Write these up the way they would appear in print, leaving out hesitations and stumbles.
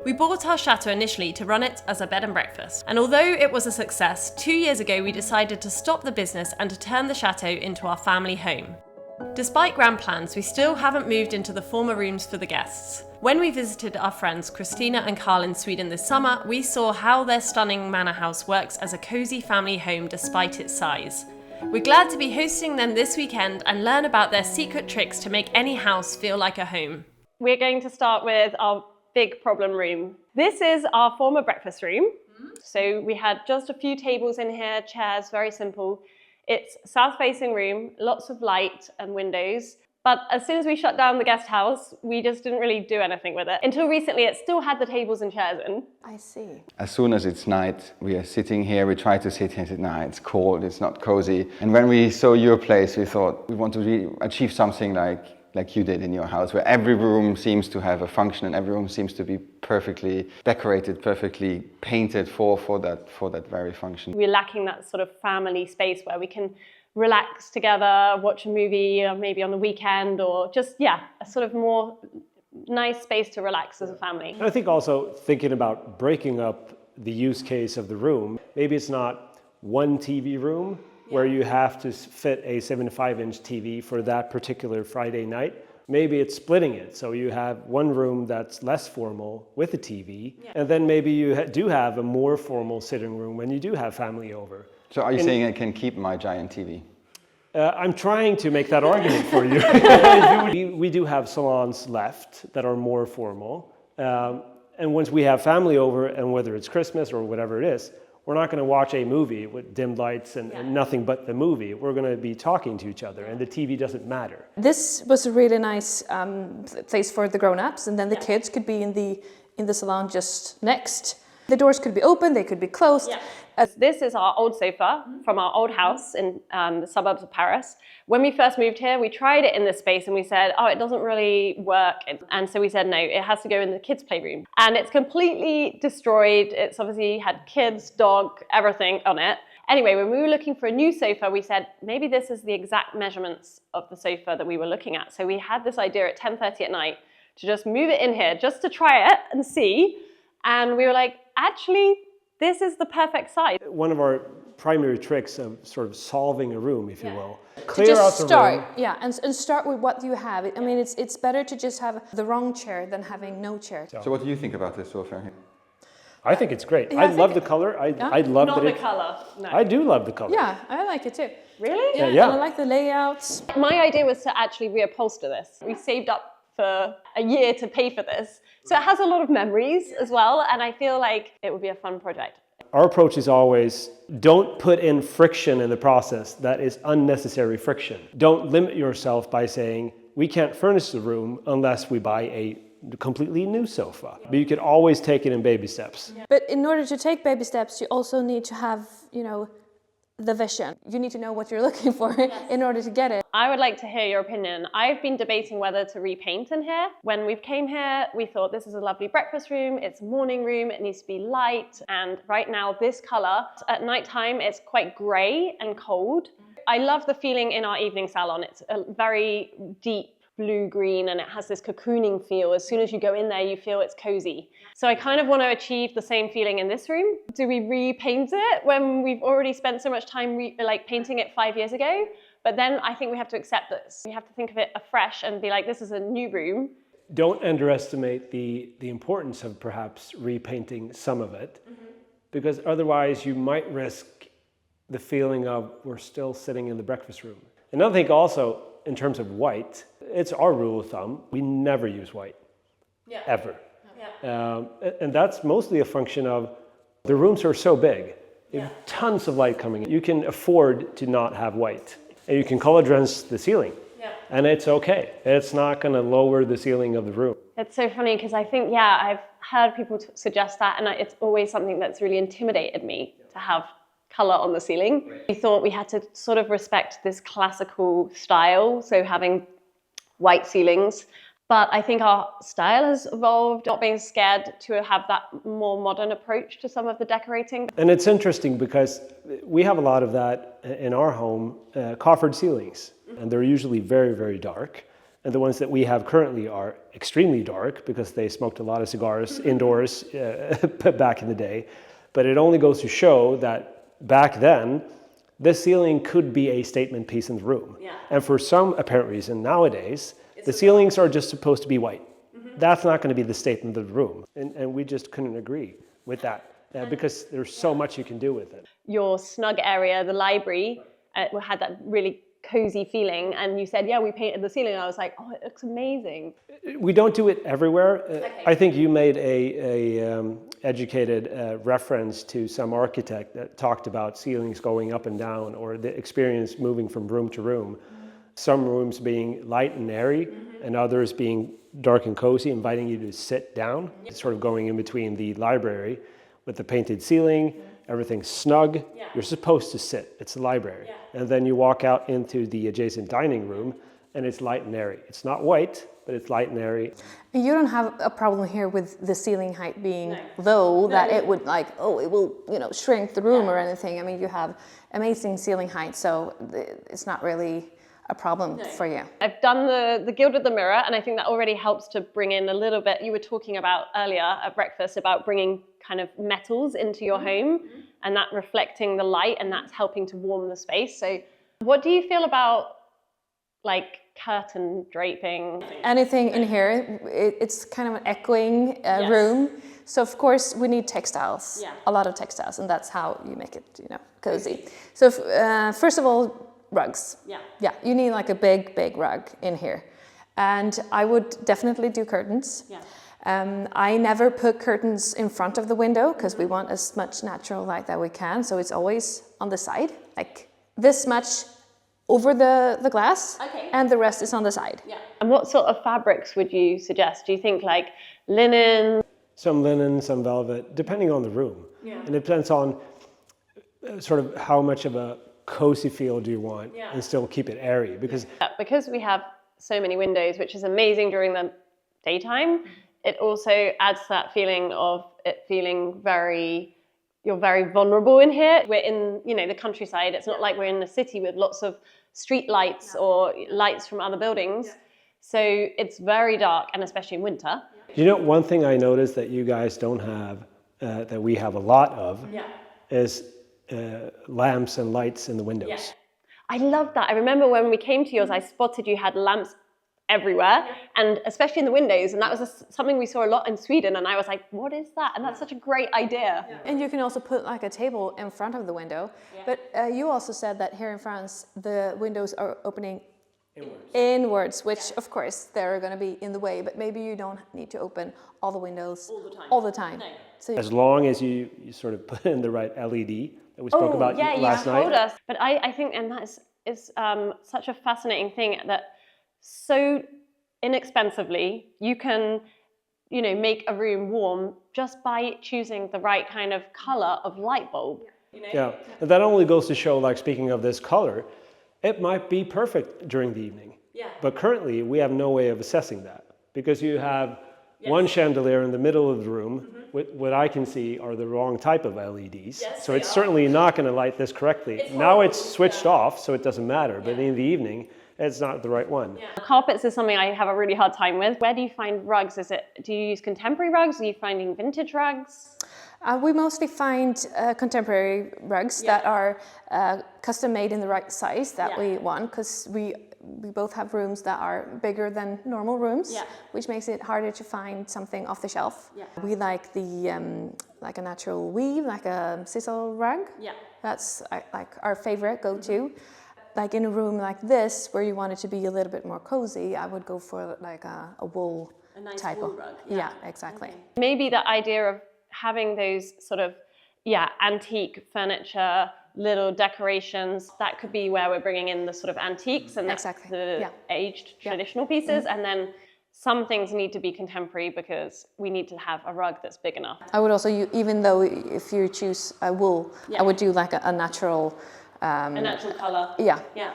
We bought our chateau initially to run it as a bed and breakfast, and although it was a success, 2 years ago we decided to stop the business and to turn the chateau into our family home. Despite grand plans, we still haven't moved into the former rooms for the guests. When we visited our friends Christina and Carl in Sweden this summer, we saw how their stunning manor house works as a cozy family home despite its size. We're glad to be hosting them this weekend and learn about their secret tricks to make any house feel like a home. We're going to start with our big problem room. This is our former breakfast room. So we had just a few tables in here, chairs, very simple. It's south-facing room, lots of light and windows. But as soon as we shut down the guest house, we just didn't really do anything with it. Until recently, it still had the tables and chairs in. I see. As soon as it's night, we are sitting here, we try to sit here at night, it's cold, it's not cozy. And when we saw your place, we thought we want to achieve something like you did in your house, where every room seems to have a function and every room seems to be perfectly decorated, perfectly painted for that very function. We're lacking that sort of family space where we can relax together, watch a movie, or maybe on the weekend, or just, a sort of more nice space to relax as a family. I think also thinking about breaking up the use case of the room, maybe it's not one TV room, where you have to fit a 75-inch TV for that particular Friday night. Maybe it's splitting it, so you have one room that's less formal with a TV, and then maybe you do have a more formal sitting room when you do have family over. So are you saying I can keep my giant TV? I'm trying to make that argument for you. We do have salons left that are more formal, and once we have family over, and whether it's Christmas or whatever it is, we're not going to watch a movie with dim lights and nothing but the movie. We're going to be talking to each other, and the TV doesn't matter. This was a really nice place for the grown-ups, and then the kids could be in the salon just next. The doors could be open, they could be closed. This is our old sofa from our old house in the suburbs of Paris. When we first moved here, we tried it in this space and we said, oh, it doesn't really work. And so we said, no, it has to go in the kids' playroom. And it's completely destroyed. It's obviously had kids, dog, everything on it. Anyway, when we were looking for a new sofa, we said, maybe this is the exact measurements of the sofa that we were looking at. So we had this idea at 10:30 at night to just move it in here, just to try it and see. And we were like, actually, this is the perfect size. One of our primary tricks of sort of solving a room, if you will. Clear out the room. Yeah, and start with what you have. I mean, it's better to just have the wrong chair than having no chair. So what do you think about this sofa here? I think it's great. I love the color. I love Not the color, no. I do love the color. Yeah, I like it too. Really? Yeah. And I like the layouts. My idea was to actually reupholster this. We saved up for a year to pay for this. So it has a lot of memories as well, and I feel like it would be a fun project. Our approach is always, don't put in friction in the process that is unnecessary friction. Don't limit yourself by saying, we can't furnish the room unless we buy a completely new sofa. But you can always take it in baby steps. But in order to take baby steps, you also need to have, the vision. You need to know what you're looking for in order to get it. I would like to hear your opinion. I've been debating whether to repaint in here. When we came here, we thought this is a lovely breakfast room, it's a morning room, it needs to be light, and right now this color, at nighttime it's quite gray and cold. I love the feeling in our evening salon. It's a very deep blue-green and it has this cocooning feel. As soon as you go in there, you feel it's cozy. So I kind of want to achieve the same feeling in this room. Do we repaint it when we've already spent so much time painting it 5 years ago? But then I think we have to accept this. We have to think of it afresh and be like, this is a new room. Don't underestimate the importance of perhaps repainting some of it, because otherwise you might risk the feeling of we're still sitting in the breakfast room. Another thing also, in terms of white, it's our rule of thumb, we never use white, ever. And that's mostly a function of the rooms are so big, you have tons of light coming in. You can afford to not have white, and you can color drench the ceiling, and it's okay. It's not going to lower the ceiling of the room. It's so funny because I think, I've heard people suggest that, and it's always something that's really intimidated me to have color on the ceiling. We thought we had to sort of respect this classical style, so having white ceilings. But I think our style has evolved, not being scared to have that more modern approach to some of the decorating. And it's interesting because we have a lot of that in our home, coffered ceilings. And they're usually very, very dark. And the ones that we have currently are extremely dark because they smoked a lot of cigars indoors back in the day. But it only goes to show that back then, this ceiling could be a statement piece in the room. Yeah. And for some apparent reason, nowadays, the ceilings are just supposed to be white. That's not going to be the statement of the room. And we just couldn't agree with that because there's so much you can do with it. Your snug area, the library, had that really cozy feeling, and you said, yeah, we painted the ceiling, and I was like, oh, it looks amazing. We don't do it everywhere. I think you made a educated reference to some architect that talked about ceilings going up and down, or the experience moving from room to room. Some rooms being light and airy, and others being dark and cozy, inviting you to sit down. It's sort of going in between the library with the painted ceiling, everything's snug. You're supposed to sit, it's a library. And then you walk out into the adjacent dining room and it's light and airy. It's not white, but it's light and airy. And you don't have a problem here with the ceiling height being low, that it would like, oh, it will, shrink the room or anything. I mean, you have amazing ceiling height, so it's not really a problem for you. I've done the Guild with the Mirror, and I think that already helps to bring in a little bit. You were talking about earlier at breakfast about bringing kind of metals into your home and that reflecting the light, and that's helping to warm the space. So what do you feel about like curtain draping? Anything in here, it's kind of an echoing room. So of course we need textiles, a lot of textiles, and that's how you make it, cozy. So first of all, rugs. Yeah, you need like a big rug in here. And I would definitely do curtains. I never put curtains in front of the window because we want as much natural light that we can. So it's always on the side, like this much over the glass, and the rest is on the side. And what sort of fabrics would you suggest? Do you think like linen? Some linen, some velvet, depending on the room. And it depends on sort of how much of a cozy feel do you want and still keep it airy, because we have so many windows, which is amazing during the daytime, it also adds to that feeling of it feeling you're very vulnerable in here. We're in the countryside. It's not like we're in the city with lots of street lights or lights from other buildings, so it's very dark, and especially in winter. One thing I noticed that you guys don't have that we have a lot of is lamps and lights in the windows. I love that. I remember when we came to yours, I spotted you had lamps everywhere, and especially in the windows, and that was something we saw a lot in Sweden, and I was like, what is that? And that's such a great idea. And you can also put like a table in front of the window, but you also said that here in France the windows are opening inwards, which of course they're going to be in the way, but maybe you don't need to open all the windows all the time. No. So as long as you sort of put in the right LED that we spoke about last night. Told us. But I think, and that is such a fascinating thing, that so inexpensively you can make a room warm just by choosing the right kind of color of light bulb. Yeah, and that only goes to show, like, speaking of this color, it might be perfect during the evening. But currently we have no way of assessing that, because you have one chandelier in the middle of the room. What I can see are the wrong type of LEDs. So it's certainly not going to light this correctly. Now it's switched off, so it doesn't matter. But in the evening, it's not the right one. Carpets is something I have a really hard time with. Where do you find rugs? Do you use contemporary rugs? Are you finding vintage rugs? We mostly find contemporary rugs that are custom made in the right size that we want, because we both have rooms that are bigger than normal rooms, which makes it harder to find something off the shelf. We like the like a natural weave, like a sisal rug. That's like our favorite go-to. Like in a room like this, where you want it to be a little bit more cozy, I would go for like a wool type wool of rug. Yeah, exactly. Maybe the idea of having those sort of antique furniture, little decorations, that could be where we're bringing in the sort of antiques and the aged traditional pieces, and then some things need to be contemporary because we need to have a rug that's big enough. I would also, even though if you choose a wool, I would do like a natural a natural color.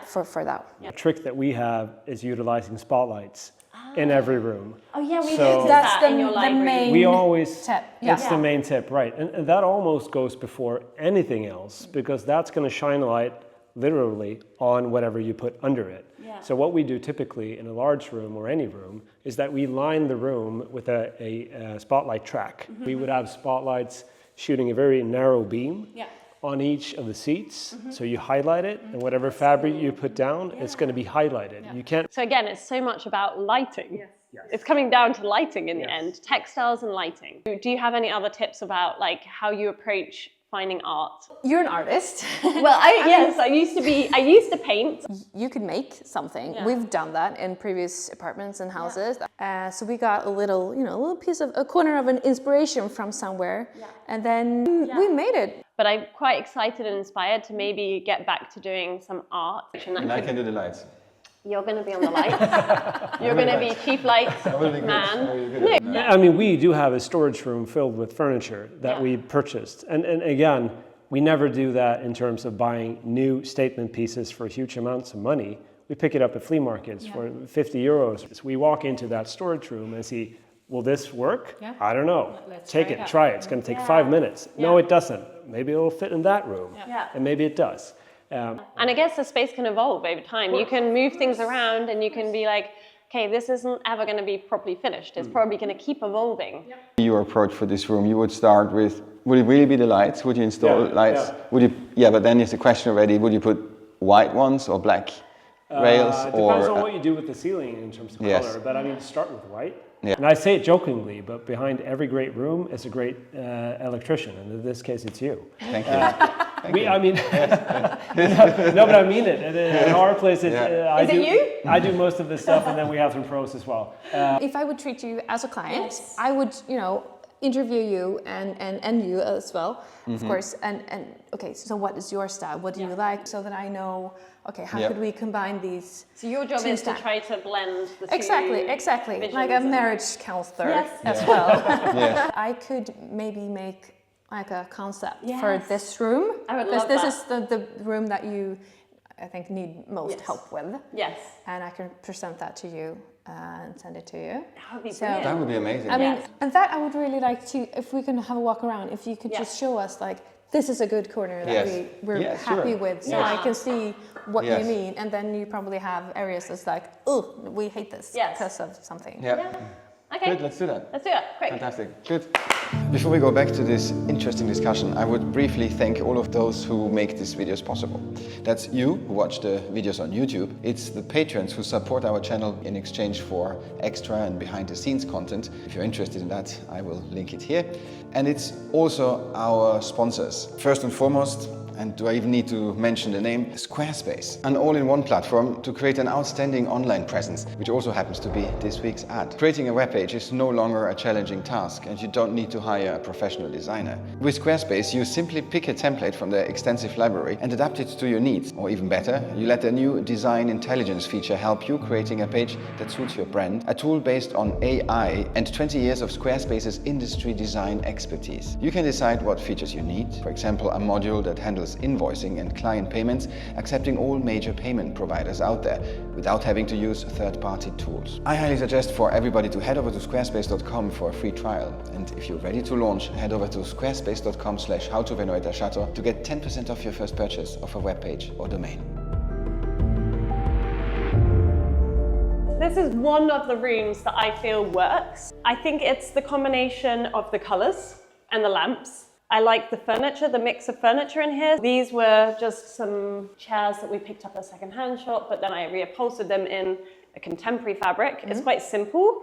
For that. The trick that we have is utilizing spotlights in every room. Oh yeah, we So did that's that in your library. main We always, tip. it's the main tip, right? And that almost goes before anything else, because that's going to shine a light literally on whatever you put under it. Yeah. So what we do typically in a large room or any room is that we line the room with a spotlight track. We would have spotlights shooting a very narrow beam on each of the seats. So you highlight it, and whatever fabric you put down, it's going to be highlighted. You can't. So again, it's so much about lighting. It's coming down to lighting in the end, textiles and lighting. Do you have any other tips about like how you approach finding art? You're an artist. Well, I used to paint. You could make something. We've done that in previous apartments and houses. So we got a little piece of a corner of an inspiration from somewhere, and then we made it. But I'm quite excited and inspired to maybe get back to doing some art. And I can do the lights. You're going to be on the lights. You're going to be chief lights man. No. I mean, we do have a storage room filled with furniture that we purchased. And again, we never do that in terms of buying new statement pieces for huge amounts of money. We pick it up at flea markets for 50 euros. So we walk into that storage room and see, will this work? I don't know. Take it, try it. It's going to take 5 minutes. No, it doesn't. Maybe it'll fit in that room. And maybe it does. And I guess the space can evolve over time. You can move things around and you can be like, okay, this isn't ever going to be properly finished. It's probably going to keep evolving. Your approach for this room, you would start with, would it really be the lights? Would you install lights? Would you? Yeah, but then it's the question already, would you put white ones or black rails? It depends on what you do with the ceiling in terms of color, but I mean, start with white. And I say it jokingly, but behind every great room is a great electrician, and in this case, it's you. Thank you. I mean, no, but I mean it. In our place, I do most of this stuff, and then we have some pros as well. If I would treat you as a client, I would, interview you and you as well, of course. And okay, so what is your style? What do you like? So that I know, okay, how could we combine these? So your job is to try to blend the two. Exactly. Like a marriage counselor as well. I could maybe make like a concept for this room. I would love that. Because this is the room that you, I think, need most help with. Yes. And I can present that to you and send it to you. That would be brilliant. That would be amazing. I mean, and that I would really like to, if we can have a walk around, if you could just show us like, this is a good corner that we're happy with, so I can see what you mean, and then you probably have areas that's like, oh, we hate this because of something. Okay. Good, let's do that. Let's do it. Quick. Fantastic. Good. Before we go back to this interesting discussion, I would briefly thank all of those who make these videos possible. That's you who watch the videos on YouTube. It's the patrons who support our channel in exchange for extra and behind the scenes content. If you're interested in that, I will link it here. And it's also our sponsors. First and foremost, and do I even need to mention the name? Squarespace, an all-in-one platform to create an outstanding online presence, which also happens to be this week's ad. Creating a webpage is no longer a challenging task, and you don't need to hire a professional designer. With Squarespace, you simply pick a template from their extensive library and adapt it to your needs. Or even better, you let their new design intelligence feature help you creating a page that suits your brand, a tool based on AI and 20 years of Squarespace's industry design expertise. You can decide what features you need, for example, a module that handles invoicing and client payments, accepting all major payment providers out there without having to use third-party tools. I highly suggest for everybody to head over to squarespace.com for a free trial. And if you're ready to launch, head over to squarespace.com/howtorenovator to get 10% off your first purchase of a webpage or domain. This is one of the rooms that I feel works. I think it's the combination of the colors and the lamps. I like the furniture, the mix of furniture in here. These were just some chairs that we picked up at a second-hand shop, but then I reupholstered them in a contemporary fabric. It's quite simple.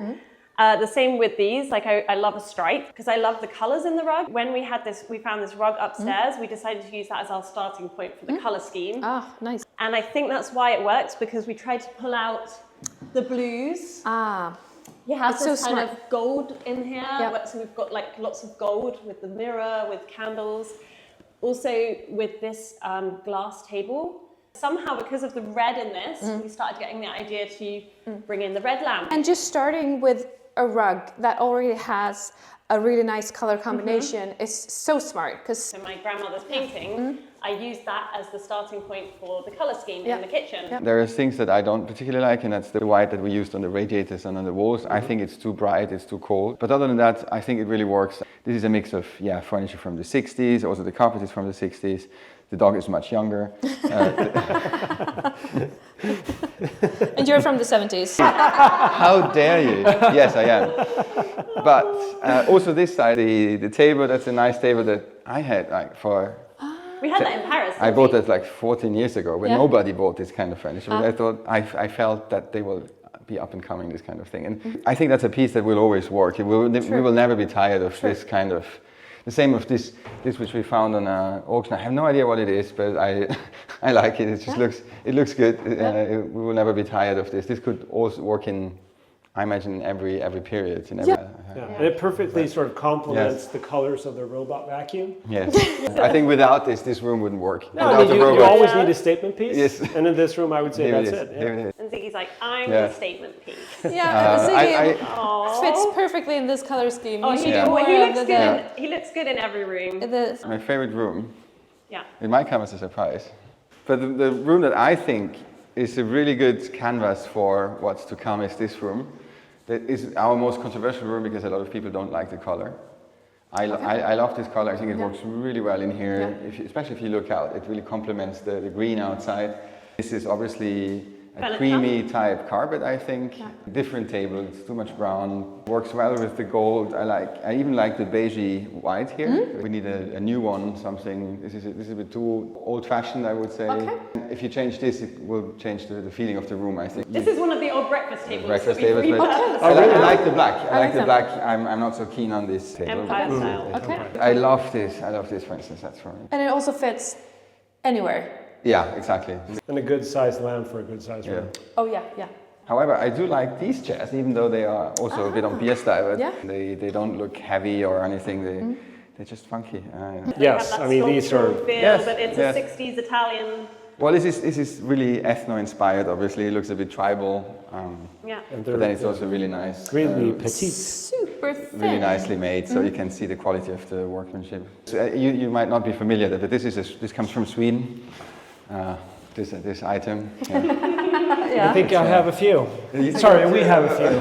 The same with these, like I love a stripe because I love the colors in the rug. When we found this rug upstairs, we decided to use that as our starting point for the color scheme. Ah, nice. And I think that's why it works, because we tried to pull out the blues. You have this kind of gold in here, so we've got like lots of gold with the mirror, with candles. Also with this glass table. Somehow, because of the red in this, we started getting the idea to bring in the red lamp. And just starting with a rug that already has a really nice color combination is so smart. Because In my grandmother's painting, I used that as the starting point for the colour scheme in the kitchen. Yeah. There are things that I don't particularly like, and that's the white that we used on the radiators and on the walls. I think it's too bright, it's too cold. But other than that, I think it really works. This is a mix of furniture from the 60s, also the carpet is from the 60s. The dog is much younger. and you're from the 70s. How dare you? Yes, I am. But also this side, the table, that's a nice table that I had like for... We had that in Paris. I bought that like 14 years ago when Yeah. nobody bought this kind of furniture. But I thought, I felt that they will be up and coming, this kind of thing. And I think that's a piece that will always work. We will never be tired of this kind of... The same with this which we found on an auction. I have no idea what it is, but I like it. It just looks good. We will never be tired of this. This could also work in, I imagine, every period. In every, And it perfectly sort of complements the colors of the robot vacuum. Yes. I think without this room wouldn't work. No, Without the you robot. always need a statement piece. Yes. And in this room, I would say Here that's it is. it. Here it is. And Ziggy's like, I'm the statement piece. Ziggy I- fits perfectly in this color scheme. Oh, You he, should Yeah. do more he of looks the- good. He looks good in every room. My favorite room. Yeah. It might come as a surprise. But the room that I think is a really good canvas for what's to come is this room. That is our most controversial room because a lot of people don't like the color. I love this color. I think it works really well in here, especially if you look out. It really complements the green outside. This is obviously a creamy type carpet, I think. Different table, it's too much brown. Works well with the gold. I even like the beigey white here. We need a new one, something. This is a bit too old-fashioned, I would say. If you change this, it will change the feeling of the room, I think. This is one of the old breakfast tables. Breakfast that we've tables, but repurposed. I like the black. I like the them. black. I'm not so keen on this table. Empire style. I love this. I love this, for instance. That's for me. And it also fits anywhere. Yeah, exactly. And a good sized lamp for a good sized room. Oh yeah. However, I do like these chairs, even though they are also a bit on beer style. But they don't look heavy or anything. They're just funky. Yes, I mean these are. Feel, but it's a 60s Italian. Well, this is really ethno-inspired. Obviously, it looks a bit tribal. And But then it's also really nice. really petite. Super thin. Really nicely made, so you can see the quality of the workmanship. So, you might not be familiar, but this comes from Sweden. This item. I think I have a few. Sorry, we have a few.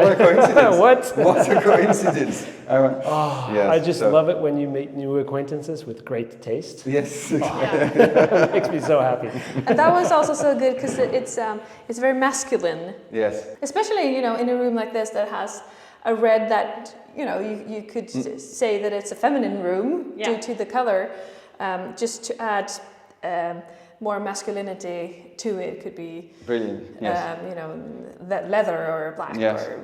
What a coincidence! What? a coincidence! I just love it when you make new acquaintances with great taste. Yes. It makes me so happy. And that was also so good because it's very masculine. Yes. Especially in a room like this that has a red that you could say that it's a feminine room due to the color. Just to add more masculinity to it could be Brilliant. Yes. that leather or black. Yes. Or,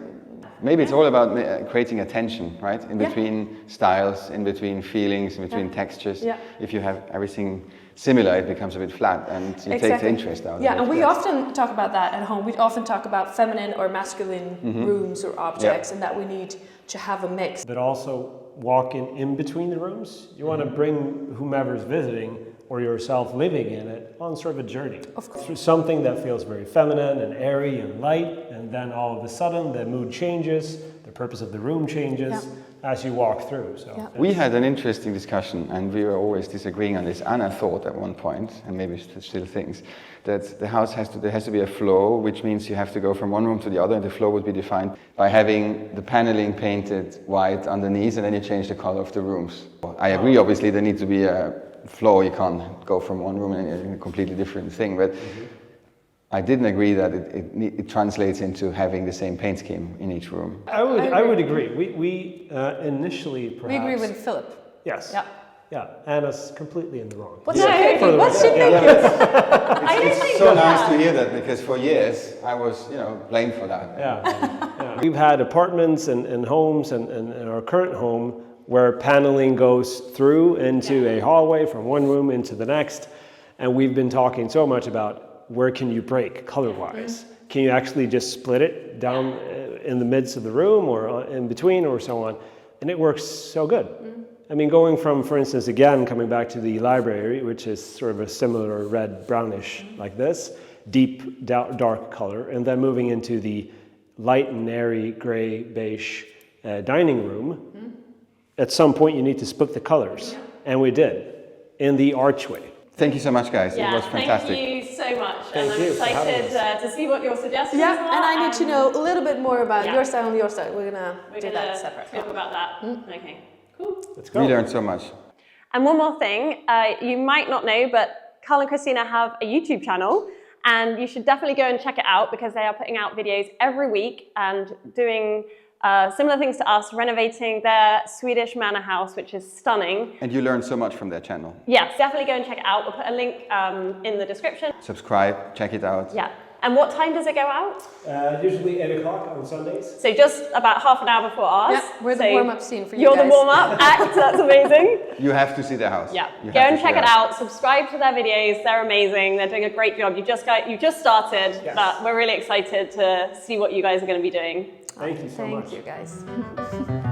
Maybe it's all about creating a tension, right? In between styles, in between feelings, in between textures. Yeah. If you have everything similar, it becomes a bit flat, and you take the interest out of it. Yeah, and we often talk about that at home. We often talk about feminine or masculine rooms or objects, and that we need to have a mix. But also walking in between the rooms. You want to bring whomever's visiting or yourself living in it on sort of a journey. Of course. Through something that feels very feminine and airy and light, and then all of a sudden the mood changes, the purpose of the room changes as you walk through. So We had an interesting discussion, and we were always disagreeing on this. Anna thought at one point, and maybe still thinks, that the house there has to be a flow, which means you have to go from one room to the other, and the flow would be defined by having the paneling painted white underneath, and then you change the color of the rooms. I agree, obviously, there needs to be a flow. You can't go from one room and a completely different thing, but I didn't agree that it translates into having the same paint scheme in each room. I would agree. We initially perhaps... We agree with Philip. Yes. Yeah. Yeah, Anna's completely in the wrong. What's she thinking? What's she thinking? It's so nice to hear that, because for years I was, blamed for that. Yeah. We've had apartments and homes and our current home where paneling goes through into a hallway from one room into the next, and we've been talking so much about where can you break color-wise? Can you actually just split it down in the midst of the room or in between or so on? And it works so good. I mean, going from, for instance, again, coming back to the library, which is sort of a similar red brownish like this, deep dark color, and then moving into the light and airy gray beige dining room, at some point you need to split the colors. And we did, in the archway. Thank you so much, guys. Yeah, it was fantastic. Thank you so much. Thank and you I'm for having excited to see what your suggestions are. Yeah, and I need to know a little bit more about your style and your style. We're gonna do that separate. Talk about that. Okay, cool. Let's go. We learned so much. And one more thing, you might not know, but Carl and Christina have a YouTube channel, and you should definitely go and check it out because they are putting out videos every week and doing similar things to us, renovating their Swedish manor house, which is stunning. And you learned so much from their channel. Yes, definitely go and check it out. We'll put a link in the description. Subscribe, check it out. Yeah. And what time does it go out? Usually 8 o'clock on Sundays. So just about half an hour before ours. Yeah, we're the So warm-up scene for you You're guys. the warm-up act, that's amazing. You have to see their house. Yeah, You go have and to check see it their house. out. Subscribe to their videos. They're amazing. They're doing a great job. You just started, Yes. but we're really excited to see what you guys are going to be doing. Thank you so much. Thank you, guys.